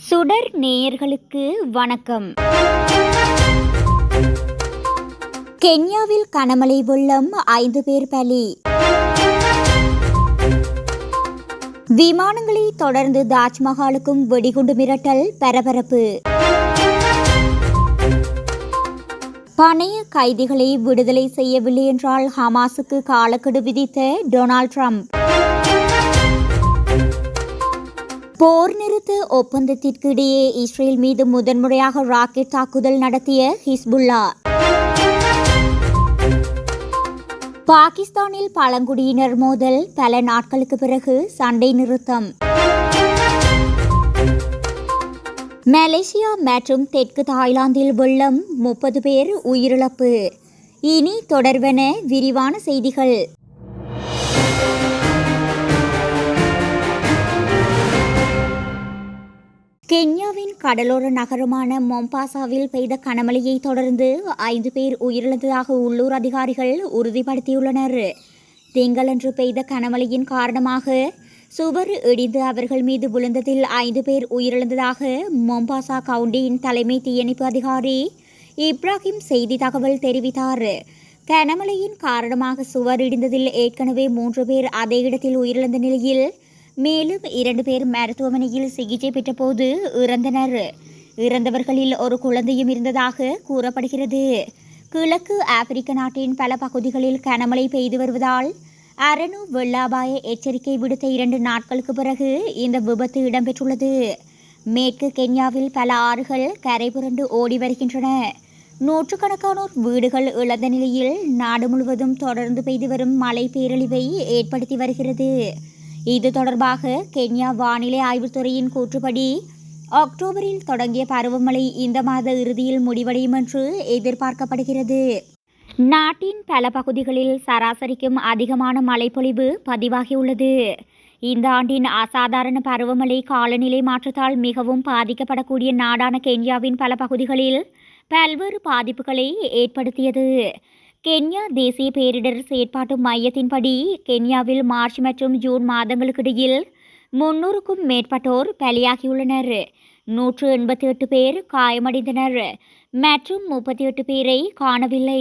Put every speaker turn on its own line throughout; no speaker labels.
சுடர் நேயர்களுக்கு வணக்கம். கென்யாவில் கனமழை வெள்ளம் 5 பேர் பலி. விமானங்களை தொடர்ந்து தாஜ்மஹாலுக்கும் வெடிகுண்டு மிரட்டல், பரபரப்பு. பணைய கைதிகளை விடுதலை செய்யவில்லை என்றால் ஹமாஸுக்கு காலக்கெடு விதித்த டொனால்ட் ட்ரம்ப். போர் நிறுத்த ஒப்பந்தத்திற்கு இடையே இஸ்ரேல் மீது முதன்முறையாக ராக்கெட் தாக்குதல் நடத்திய ஹிஸ்புல்லா. பாகிஸ்தானில் பழங்குடியினர் மோதல், பல நாட்களுக்கு பிறகு சண்டை நிறுத்தம். மலேசியா மற்றும் தெற்கு தாய்லாந்தில் வெள்ளம், 30 பேர் உயிரிழப்பு. இனி தொடர்வன விரிவான செய்திகள். கென்யாவின் கடலோர நகரமான மொம்பாசாவில் பெய்த கனமழையை தொடர்ந்து 5 பேர் உயிரிழந்ததாக உள்ளூர் அதிகாரிகள் உறுதிப்படுத்தியுள்ளனர். திங்களன்று பெய்த கனமழையின் காரணமாக சுவர் இடிந்து அவர்கள் மீது விழுந்ததில் 5 பேர் உயிரிழந்ததாக மொம்பாசா கவுண்டியின் தலைமை தீயணைப்பு அதிகாரி இப்ராஹிம் செய்தி தகவல் தெரிவித்தார். கனமழையின் காரணமாக சுவர் இடிந்ததில் ஏற்கனவே 3 பேர் அதே இடத்தில் உயிரிழந்த நிலையில் மேலும் 2 பேர் மருத்துவமனையில் சிகிச்சை பெற்றபோது இறந்தனர். இறந்தவர்களில் ஒரு குழந்தையும் இருந்ததாக கூறப்படுகிறது. கிழக்கு ஆப்பிரிக்க நாட்டின் பல பகுதிகளில் கனமழை பெய்து வருவதால் அரனு வெள்ள அபாய எச்சரிக்கை விடுத்த 2 நாட்களுக்கு பிறகு இந்த விபத்து இடம்பெற்றுள்ளது. மேற்கு கென்யாவில் பல ஆறுகள் கரை புரண்டு ஓடி வருகின்றன. நூற்றுக்கணக்கானோர் வீடுகள் இழந்த நிலையில் நாடு முழுவதும் தொடர்ந்து பெய்து வரும் மழை பேரழிவை ஏற்படுத்தி வருகிறது. இது தொடர்பாக கென்யா வானிலை ஆய்வுத்துறையின் கூற்றுப்படி அக்டோபரில் தொடங்கிய பருவமழை இந்த மாத இறுதியில் முடிவடையும் என்று எதிர்பார்க்கப்படுகிறது. நாட்டின் பல பகுதிகளில் சராசரிக்கும் அதிகமான மழைப்பொழிவு பதிவாகியுள்ளது. இந்த ஆண்டின் அசாதாரண பருவமழை காலநிலை மாற்றத்தால் மிகவும் பாதிக்கப்படக்கூடிய நாடான கென்யாவின் பல பகுதிகளில் பல்வேறு பாதிப்புகளை ஏற்படுத்தியது. கென்யா தேசிய பேரிடர் செயற்பாட்டு மையத்தின்படி கென்யாவில் மார்ச் மற்றும் ஜூன் மாதங்களுக்கிடையில் 300க்கும் மேற்பட்டோர் பலியாகியுள்ளனர். 188 பேர் காயமடைந்தனர் மற்றும் 38 பேரை காணவில்லை.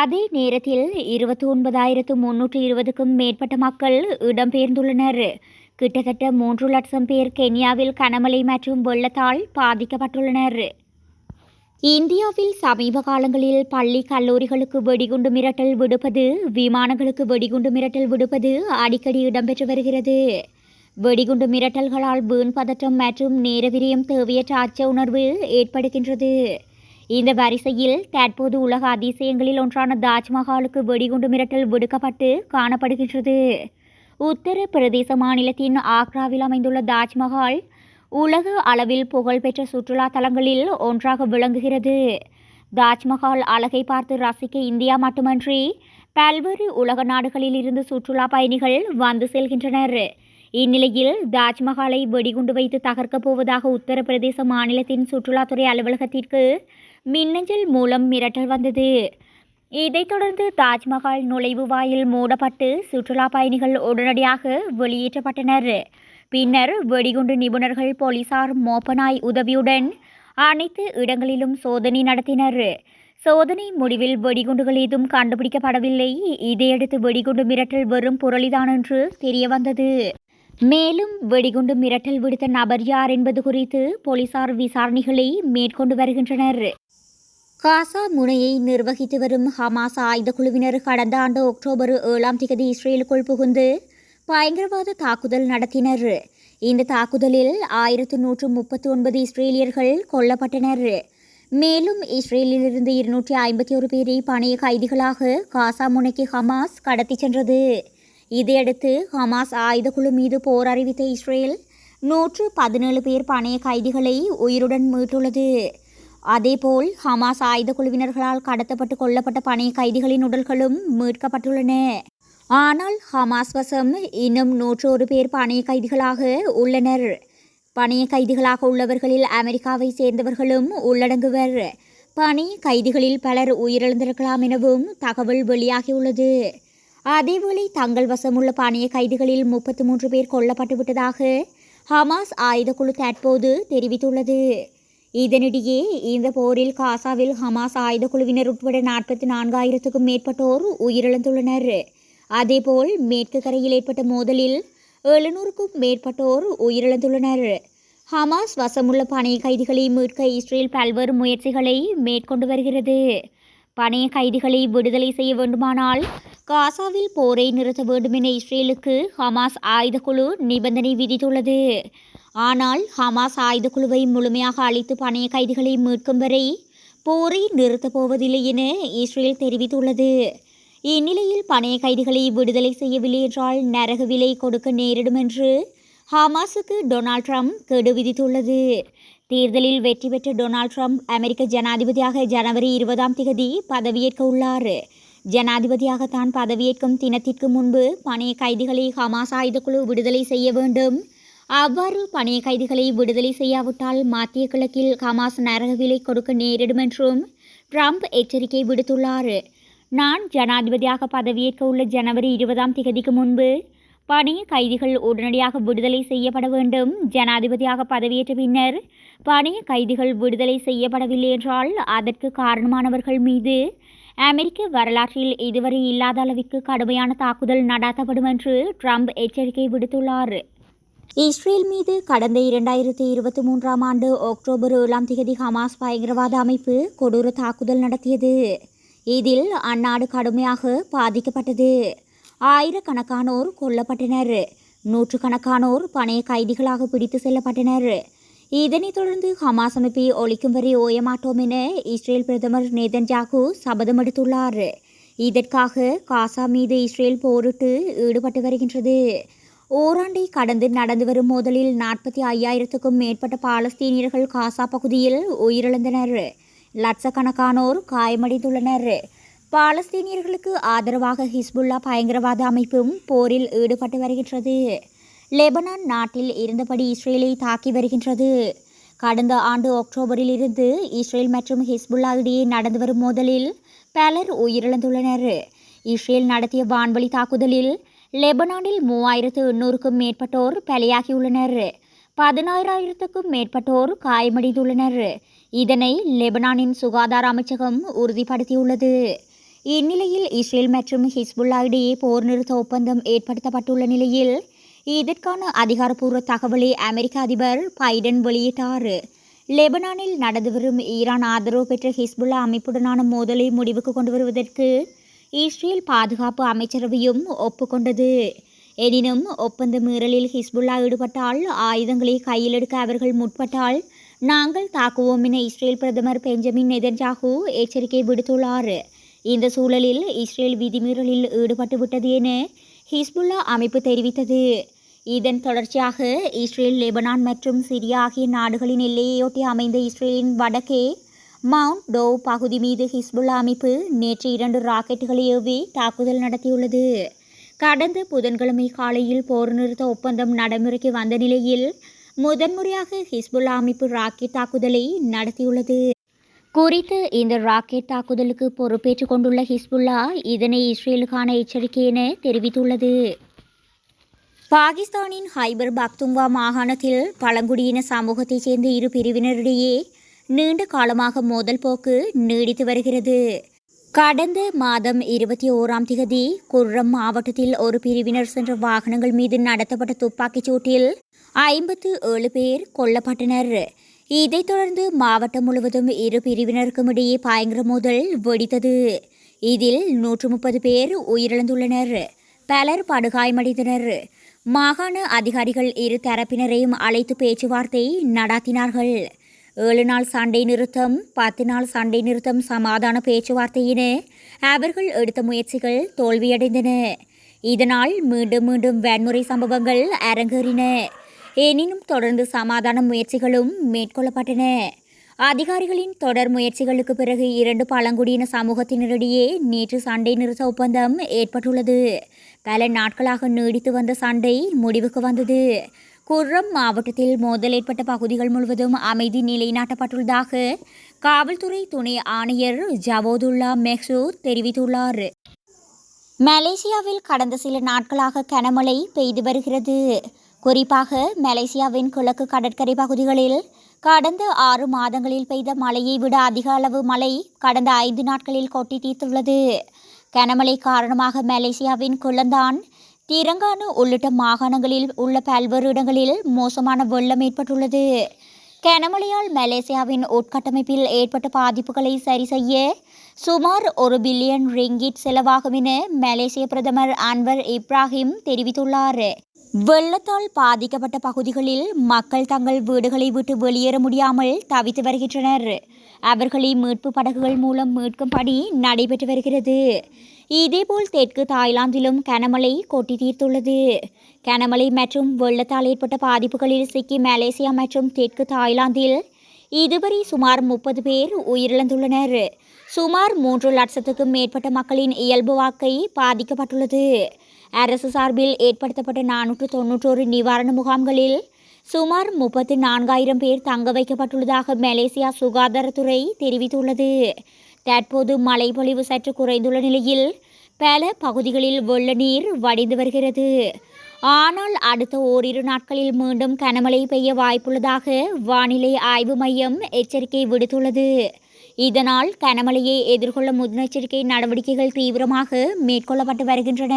அதே நேரத்தில் 29,320க்கும் மேற்பட்ட மக்கள் இடம்பெயர்ந்துள்ளனர். கிட்டத்தட்ட 3 லட்சம் பேர் கென்யாவில் கனமழை மற்றும் வெள்ளத்தால் பாதிக்கப்பட்டுள்ளனர். இந்தியாவில் சமீப காலங்களில் பள்ளி கல்லூரிகளுக்கு வெடிகுண்டு மிரட்டல் விடுப்பது, விமானங்களுக்கு வெடிகுண்டு மிரட்டல் விடுப்பது அடிக்கடி இடம்பெற்று வருகிறது. வெடிகுண்டு மிரட்டல்களால் வீண் பதற்றம் மற்றும் நேர விரயம், தேவையற்ற அச்ச உணர்வு ஏற்படுகின்றது. இந்த வரிசையில் தற்போது உலக அதிசயங்களில் ஒன்றான தாஜ்மஹாலுக்கு வெடிகுண்டு மிரட்டல் விடுக்கப்பட்டு காணப்படுகின்றது. உத்தர பிரதேச மாநிலத்தின் ஆக்ராவில் அமைந்துள்ள தாஜ்மஹால் உலக அளவில் புகழ்பெற்ற சுற்றுலா தலங்களில் ஒன்றாக விளங்குகிறது. தாஜ்மஹால் அழகை பார்த்து ரசிக்க இந்தியா மட்டுமன்றி பல்வேறு உலக நாடுகளில் இருந்து சுற்றுலா பயணிகள் வந்து செல்கின்றனர். இந்நிலையில் தாஜ்மஹாலை வெடிகுண்டு வைத்து தகர்க்கப் போவதாக உத்தரப்பிரதேச மாநிலத்தின் சுற்றுலாத்துறை அலுவலகத்திற்கு மின்னஞ்சல் மூலம் மிரட்டல் வந்தது. இதைத் தொடர்ந்து தாஜ்மஹால் நுழைவு வாயில் மூடப்பட்டு சுற்றுலா பயணிகள் உடனடியாக வெளியேற்றப்பட்டனர். பின்னர் வெடிகுண்டு நிபுணர்கள், போலீசார், மோப்பனாய் உதவியுடன் அனைத்து இடங்களிலும் சோதனை நடத்தினர். சோதனை முடிவில் வெடிகுண்டுகள் ஏதும் கண்டுபிடிக்கப்படவில்லை. இதையடுத்து வெடிகுண்டு மிரட்டல் வெறும் புரளிதான் என்று தெரியவந்தது. மேலும் வெடிகுண்டு மிரட்டல் விடுத்த நபர் யார் என்பது குறித்து போலீசார் விசாரணைகளை மேற்கொண்டு வருகின்றனர். காசா முனையை நிர்வகித்து வரும் ஹமாஸ் ஆயுத குழுவினர் கடந்த ஆண்டு அக்டோபர் 7ஆம் தேதி இஸ்ரேலுக்குள் புகுந்து பயங்கரவாத தாக்குதல் நடத்தினர். இந்த தாக்குதலில் 1139 இஸ்ரேலியர்கள் கொல்லப்பட்டனர். மேலும் இஸ்ரேலிலிருந்து 251 பேரை பணைய கைதிகளாக காசா முனைக்கு ஹமாஸ் கடத்தி சென்றது. இதையடுத்து ஹமாஸ் ஆயுத குழு மீது போர் அறிவித்த இஸ்ரேல் 117 பேர் பணைய கைதிகளை உயிருடன் மீட்டுள்ளது. அதேபோல் ஹமாஸ் ஆயுத குழுவினர்களால் கடத்தப்பட்டு கொல்லப்பட்ட பணைய கைதிகளின் உடல்களும் மீட்கப்பட்டுள்ளன. ஆனால் ஹமாஸ் வசம் இன்னும் 101 பேர் பணைய கைதிகளாக உள்ளனர். பணைய கைதிகளாக உள்ளவர்களில் அமெரிக்காவை சேர்ந்தவர்களும் உள்ளடங்குவர். பணைய கைதிகளில் பலர் உயிரிழந்திருக்கலாம் எனவும் தகவல் வெளியாகியுள்ளது. அதேவேளை தங்கள் வசமுள்ள பணைய கைதிகளில் 33 பேர் கொல்லப்பட்டு விட்டதாக ஹமாஸ் ஆயுதக்குழு தற்போது தெரிவித்துள்ளது. இதனிடையே இந்த போரில் காசாவில் ஹமாஸ் ஆயுதக்குழுவினர் உட்பட 44,000க்கும் மேற்பட்டோர் உயிரிழந்துள்ளனர். அதேபோல் மேற்கு கரையில் ஏற்பட்ட மோதலில் 700க்கும் மேற்பட்டோர் உயிரிழந்துள்ளனர். ஹமாஸ் வசமுள்ள பணைய கைதிகளை மீட்க இஸ்ரேல் பல்வேறு முயற்சிகளை மேற்கொண்டு வருகிறது. பணைய கைதிகளை விடுதலை செய்ய வேண்டுமானால் காசாவில் போரை நிறுத்த வேண்டும் என இஸ்ரேலுக்கு ஹமாஸ் ஆயுதக்குழு நிபந்தனை விதித்துள்ளது. ஆனால் ஹமாஸ் ஆயுதக்குழுவை முழுமையாக அழித்து பணைய கைதிகளை மீட்கும் வரை போரை நிறுத்தப் போவதில்லை என இஸ்ரேல் தெரிவித்துள்ளது. இந்நிலையில் பணைய கைதிகளை விடுதலை செய்யவில்லை என்றால் நரக விலை கொடுக்க நேரிடும் என்று ஹமாஸுக்கு டொனால்ட் ட்ரம்ப் கெடு விதித்துள்ளது. தேர்தலில் வெற்றி பெற்ற டொனால்ட் ட்ரம்ப் அமெரிக்க ஜனாதிபதியாக ஜனவரி 20 பதவியேற்க உள்ளார். ஜனாதிபதியாக தான் பதவியேற்கும் தினத்திற்கு முன்பு பணைய கைதிகளை ஹமாஸ் ஆயுதக்குழு விடுதலை செய்ய வேண்டும். அவ்வாறு பணைய கைதிகளை விடுதலை செய்யாவிட்டால் மத்திய கிழக்கில் ஹமாஸ் நரக விலை கொடுக்க நேரிடும் என்றும் ட்ரம்ப் எச்சரிக்கை விடுத்துள்ளார். நான் ஜனாதிபதியாக பதவியேற்க உள்ள ஜனவரி 20 முன்பு பணைய கைதிகள் உடனடியாக விடுதலை செய்யப்பட வேண்டும். ஜனாதிபதியாக பதவியேற்ற பின்னர் பணைய கைதிகள் விடுதலை செய்யப்படவில்லை என்றால் அதற்கு காரணமானவர்கள் மீது அமெரிக்க வரலாற்றில் இதுவரை இல்லாத அளவிற்கு கடுமையான தாக்குதல் நடாத்தப்படும் என்று ட்ரம்ப் எச்சரிக்கை விடுத்துள்ளார். இஸ்ரேல் மீது கடந்த 2023 அக்டோபர் 7 ஹமாஸ் பயங்கரவாத அமைப்பு கொடூர தாக்குதல் நடத்தியது. இதில் அந்நாடு கடுமையாக பாதிக்கப்பட்டது. ஆயிரக்கணக்கானோர் கொல்லப்பட்டனர். நூற்றுக்கணக்கானோர் பணைய கைதிகளாக பிடித்து செல்லப்பட்டனர். இதனைத் தொடர்ந்து ஹமாஸ் அமைப்பை ஒழிக்கும் வரை ஓயமாட்டோம் என இஸ்ரேல் பிரதமர் நேதன்யாகு சபதம் எடுத்துள்ளார். இதற்காக காசா மீது இஸ்ரேல் போரிட்டு ஈடுபட்டு வருகின்றது. ஓராண்டை கடந்து நடந்து வரும் மோதலில் 45,000க்கும் மேற்பட்ட பாலஸ்தீனியர்கள் காசா பகுதியில் உயிரிழந்தனர். லட்சக்கணக்கானோர் காயமடைந்துள்ளனர். பாலஸ்தீனியர்களுக்கு ஆதரவாக ஹிஸ்புல்லா பயங்கரவாத அமைப்பும் போரில் ஈடுபட்டு வருகின்றது. லெபனான் நாட்டில் இருந்தபடி இஸ்ரேலை தாக்கி வருகின்றது. கடந்த ஆண்டு அக்டோபரில் இருந்து இஸ்ரேல் மற்றும் ஹிஸ்புல்லா இடையே நடந்து வரும் மோதலில் பலர் உயிரிழந்துள்ளனர். இஸ்ரேல் நடத்திய வான்வழி தாக்குதலில் லெபனானில் 3,800க்கும் மேற்பட்டோர் பலியாகியுள்ளனர். 16,000க்கும் மேற்பட்டோர் காயமடைந்துள்ளனர். இதனை லெபனானின் சுகாதார அமைச்சகம் உறுதிப்படுத்தியுள்ளது. இந்நிலையில் இஸ்ரேல் மற்றும் ஹிஸ்புல்லா இடையே போர் நிறுத்த ஒப்பந்தம் ஏற்படுத்தப்பட்டுள்ள நிலையில் இதற்கான அதிகாரப்பூர்வ தகவலை அமெரிக்க அதிபர் பைடன் வெளியிட்டார். லெபனானில் நடந்து வரும் ஈரான் ஆதரவு பெற்ற ஹிஸ்புல்லா அமைப்புடனான மோதலை முடிவுக்கு கொண்டு வருவதற்கு இஸ்ரேல் பாதுகாப்பு அமைச்சரவையும் ஒப்புக்கொண்டது. எனினும் ஒப்பந்த மீறலில் ஹிஸ்புல்லா ஈடுபட்டால் ஆயுதங்களை கையில் எடுக்க அவர்கள் முற்பட்டால் நாங்கள் தாக்குவோம் என இஸ்ரேல் பிரதமர் பெஞ்சமின் நெதன்யாகு எச்சரிக்கை விடுத்துள்ளார். இந்த சூழலில் இஸ்ரேல் விதிமீறலில் ஈடுபட்டு விட்டது என ஹிஸ்புல்லா அமைப்பு தெரிவித்தது. இதன் தொடர்ச்சியாக இஸ்ரேல் லெபனான் மற்றும் சிரியா ஆகிய நாடுகளின் எல்லையொட்டி அமைந்த இஸ்ரேலின் வடக்கே மவுண்ட் டோவ் பகுதி மீது ஹிஸ்புல்லா அமைப்பு நேற்று 2 ராக்கெட்டுகளை ஏவி தாக்குதல் நடத்தியுள்ளது. கடந்த புதன்கிழமை காலையில் போர் நிறுத்த ஒப்பந்தம் நடைமுறைக்கு வந்த நிலையில் முதன்முறையாக ஹிஸ்புல்லா அமைப்பு ராக்கெட் தாக்குதலை நடத்தியுள்ளது. குறித்த இந்த ராக்கெட் தாக்குதலுக்கு பொறுப்பேற்றுக் கொண்டுள்ள ஹிஸ்புல்லா இதனை இஸ்ரேலுக்கான எச்சரிக்கை என தெரிவித்துள்ளது. பாகிஸ்தானின் ஹைபர் பக்துங்கா மாகாணத்தில் பழங்குடியின சமூகத்தைச் சேர்ந்த இரு பிரிவினரிடையே நீண்ட காலமாக மோதல் போக்கு நீடித்து வருகிறது. கடந்த மாதம் 21 குர்ரம் மாவட்டத்தில் ஒரு பிரிவினர் சென்ற வாகனங்கள் மீது நடத்தப்பட்ட துப்பாக்கிச் சூட்டில் 57 பேர் கொல்லப்பட்டனர். இதைத் தொடர்ந்து மாவட்டம் முழுவதும் இரு பிரிவினருக்கும் இடையே பயங்கர மோதல் வெடித்தது. இதில் 130 பேர் உயிரிழந்துள்ளனர். பலர் படுகாயமடைந்தனர். மாகாண அதிகாரிகள் இரு தரப்பினரையும் அழைத்து பேச்சுவார்த்தை நடாத்தினார்கள். 7 நாள் சண்டை நிறுத்தம், 10 நாள் சண்டை நிறுத்தம், சமாதான பேச்சுவார்த்தை என அவர்கள் எடுத்த முயற்சிகள் தோல்வியடைந்தன. இதனால் மீண்டும் மீண்டும் வன்முறை சம்பவங்கள் அரங்கேறின. எனினும் தொடர்ந்து சமாதான முயற்சிகளும் மேற்கொள்ளப்பட்டன. அதிகாரிகளின் தொடர் முயற்சிகளுக்கு பிறகு 2 பழங்குடியின சமூகத்தினரிடையே நேற்று சண்டை நிறுத்த ஒப்பந்தம் ஏற்பட்டுள்ளது. பல நாட்களாக நீடித்து வந்த சண்டை முடிவுக்கு வந்தது. குர்ரம் மாவட்டத்தில் மோதல் ஏற்பட்ட பகுதிகள் முழுவதும் அமைதி நிலைநாட்டப்பட்டுள்ளதாக காவல்துறை துணை ஆணையர் ஜவோதுல்லா மெஹ்சூத் தெரிவித்துள்ளார். மலேசியாவில் கடந்த சில நாட்களாக கனமழை பெய்து வருகிறது. குறிப்பாக மலேசியாவின் கிழக்கு கடற்கரை பகுதிகளில் கடந்த 6 மாதங்களில் பெய்த மழையை விட அதிக அளவு மழை கடந்த 5 நாட்களில் கொட்டி தீர்த்துள்ளது. கனமழை காரணமாக மலேசியாவின் கிளந்தான், திரங்கானு உள்ளிட்ட மாகாணங்களில் உள்ள பல்வேறு இடங்களில் மோசமான வெள்ளம் ஏற்பட்டுள்ளது. கனமழையால் மலேசியாவின் உட்கட்டமைப்பில் ஏற்பட்ட பாதிப்புகளை சரி செய்ய சுமார் 1 பில்லியன் ரிங்கிட் செலவாகும் என மலேசிய பிரதமர் அன்வர் இப்ராஹிம் தெரிவித்துள்ளார். வெள்ளத்தால் பாதிக்கப்பட்ட பகுதிகளில் மக்கள் தங்கள் வீடுகளை விட்டு வெளியேற முடியாமல் தவித்து வருகின்றனர். அவர்களை மீட்பு படகுகள் மூலம் மீட்கும் பணி நடைபெற்று வருகிறது. இதேபோல் தெற்கு தாய்லாந்திலும் கனமழை கொட்டி தீர்த்துள்ளது. கனமழை மற்றும் வெள்ளத்தால் ஏற்பட்ட பாதிப்புகளில் சிக்கி மலேசியா மற்றும் தெற்கு தாய்லாந்தில் இதுவரை சுமார் 30 பேர் உயிரிழந்துள்ளனர். சுமார் 3 லட்சத்துக்கும் மேற்பட்ட மக்களின் இயல்பு வாழ்க்கை பாதிக்கப்பட்டுள்ளது. அரசு சார்பில் ஏற்படுத்தப்பட்ட 491 நிவாரண முகாம்களில் சுமார் 34,000 பேர் தங்க வைக்கப்பட்டுள்ளதாக மலேசியா சுகாதாரத்துறை தெரிவித்துள்ளது. தற்போது மழைப்பொழிவு சற்று குறைந்துள்ள நிலையில் பல பகுதிகளில் வெள்ள நீர் வடிந்து வருகிறது. ஆனால் அடுத்த ஓரிரு நாட்களில் மீண்டும் கனமழை பெய்ய வாய்ப்புள்ளதாக வானிலை ஆய்வு மையம் எச்சரிக்கை விடுத்துள்ளது. இதனால் கனமழையை எதிர்கொள்ள முன்னெச்சரிக்கை நடவடிக்கைகள் தீவிரமாக மேற்கொள்ளப்பட்டு வருகின்றன.